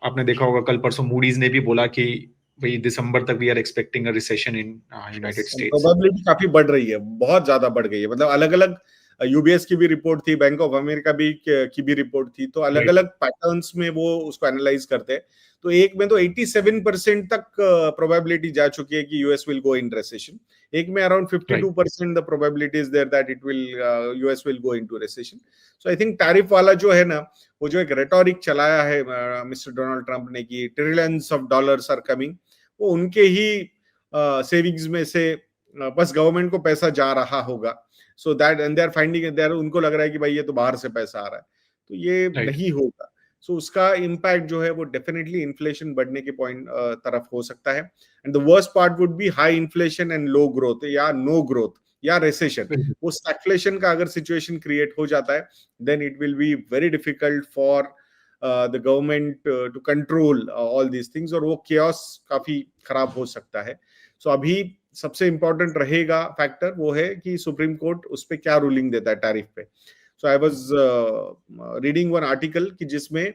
आपने देखा होगा कल परसों मूडीज ने भी बोला कि भाई दिसंबर तक we are expecting a recession in United States. Probability काफी बढ़ रही है, बहुत ज्यादा बढ़ गई है। मतलब अलग अलग यूबीएस की भी रिपोर्ट थी, बैंक ऑफ अमेरिका भी की भी रिपोर्ट थी, तो अलग अलग पैटर्न्स में वो उसको एनालाइज करते हैं। तो एक में तो 87% तक प्रोबेबिलिटी जा चुकी है कि US will go in recession. एक में around 52% the probability is there that it will US will go into recession. So I think tariff वाला जो है ना, वो जो एक रेटोरिक चलाया है मिस्टर डोनाल्ड ट्रंप ने कि trillions of dollars are coming, वो उनके ही सेविंग्स में से बस गवर्नमेंट को पैसा जा रहा होगा। So that and they are finding, they are, उनको लग रहा है कि भाई ये तो बाहर से पैसा आ रहा है, तो ये नहीं होगा। सो उसका इम्पैक्ट जो है वो डेफिनेटली इन्फ्लेशन बढ़ने के पॉइंट तरफ हो सकता है। And the worst part would be high inflation and low growth या नो ग्रोथ या रिसेशन। वो स्टैग्फ्लेशन का अगर सिचुएशन क्रिएट हो जाता है, then it will be very difficult for the government to control all these things, और वो केओस काफी खराब हो सकता है। सो अभी सबसे इंपॉर्टेंट रहेगा फैक्टर वो है कि सुप्रीम कोर्ट उस पर क्या रूलिंग देता है टैरिफ पे। So I was reading one article कि जिसमें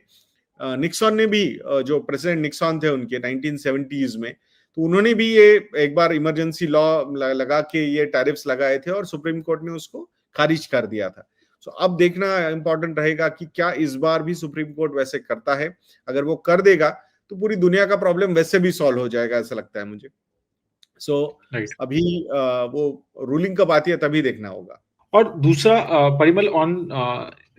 निक्सन ने भी जो प्रेसिडेंट निक्सन थे उनके 1970s में, तो उन्होंने भी ये एक बार इमरजेंसी लॉ लगा के ये टैरिफ्स लगाए थे और सुप्रीम कोर्ट ने उसको खारिज कर दिया था। सो अब देखना इंपॉर्टेंट रहेगा कि क्या इस बार भी सुप्रीम कोर्ट वैसे करता है। अगर वो कर देगा तो पूरी दुनिया का प्रॉब्लम वैसे भी सॉल्व हो जाएगा, ऐसा लगता है मुझे। सो अभी वो रूलिंग कब आती है तभी देखना होगा। और दूसरा परिमल ऑन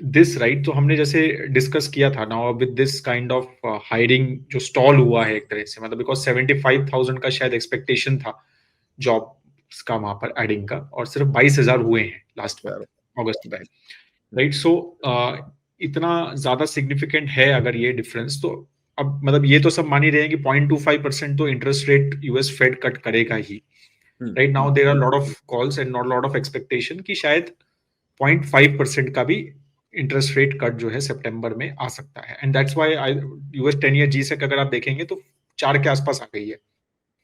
दिस राइट, तो हमने जैसे डिस्कस किया था now with this kind of hiring जो स्टॉल हुआ है एक तरह से, मतलब बिकॉज 75,000 का शायद एक्सपेक्टेशन था जॉब्स का वहां पर एडिंग का, और सिर्फ 22,000 हुए हैं लास्ट मंथ अगस्त में, राइट। सो इतना ज्यादा सिग्निफिकेंट है अगर ये डिफरेंस, तो अब मतलब ये तो सब मान ही रहे हैं कि 0.25% तो interest rate US Fed cut करेगा ही, right. Now there are lot of calls and not lot of expectation कि शायद 0.5% का भी इंटरेस्ट रेट कट जो है सितंबर में आ सकता है। And that's why US 10 year G sec अगर आप देखेंगे तो 4 के आसपास आ गई है,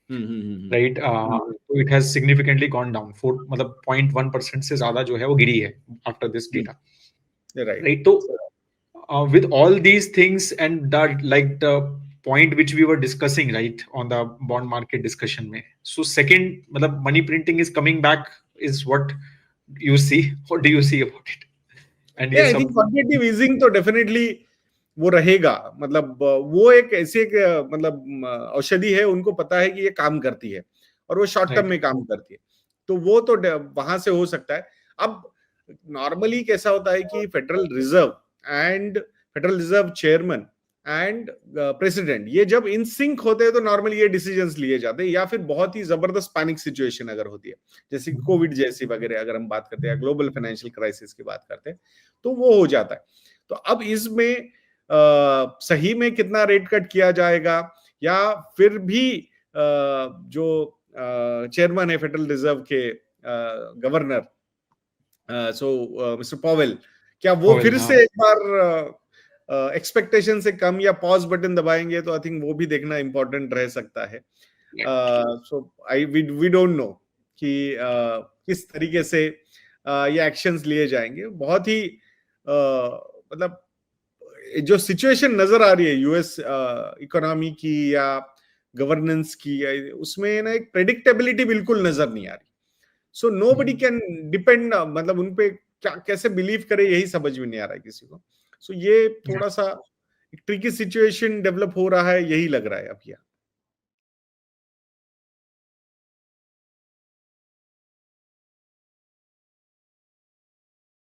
राइट। तो it has significantly gone down, 4 मतलब 0.1% से ज्यादा जो है वो गिरी है आफ्टर दिस डेटा, राइट। तो with all these things and that, like the point which we were discussing right on the bond market discussion mein, so second matlab money printing is coming back is what you see, what do you see about it? And yeah, I think quantitative easing तो definitely वो रहेगा। मतलब वो एक ऐसी एक मतलब औषधि है, उनको पता है कि ये काम करती है और वो शॉर्ट टर्म में काम करती है, तो वो तो वहां से हो सकता है। अब नॉर्मली कैसा होता है कि federal reserve chairman and president ये जब इन सिंक होते हैं तो नॉर्मली ये डिसीजंस लिए जाते हैं, या फिर बहुत ही जबरदस्त पैनिक सिचुएशन अगर होती है, जैसे कोविड जैसी वगैरह अगर हम बात करते हैं, ग्लोबल फाइनेंशियल क्राइसिस की बात करते हैं, तो वो हो जाता है। तो अब इसमें सही में कितना रेट कट किया जाएगा, या फिर भी जो चेयरमैन है फेडरल रिजर्व के गवर्नर मिस्टर पॉवेल, क्या वो फिर से एक बार एक्सपेक्टेशन से कम या पॉज बटन दबाएंगे, तो आई थिंक वो भी देखना इंपॉर्टेंट रह सकता है। सो वी डोंट नो कि किस तरीके से ये एक्शंस लिए जाएंगे। बहुत ही मतलब जो सिचुएशन नजर आ रही है यूएस इकोनॉमी की या गवर्नेंस की, उसमें ना एक प्रेडिक्टेबिलिटी बिल्कुल नजर नहीं आ रही। सो नोबडी कैन डिपेंड, मतलब उनपे क्या कैसे बिलीव करे यही समझ में नहीं आ रहा है किसी को। सो ये थोड़ा सा ट्रिकी सिचुएशन डेवलप हो रहा है, यही लग रहा है अब।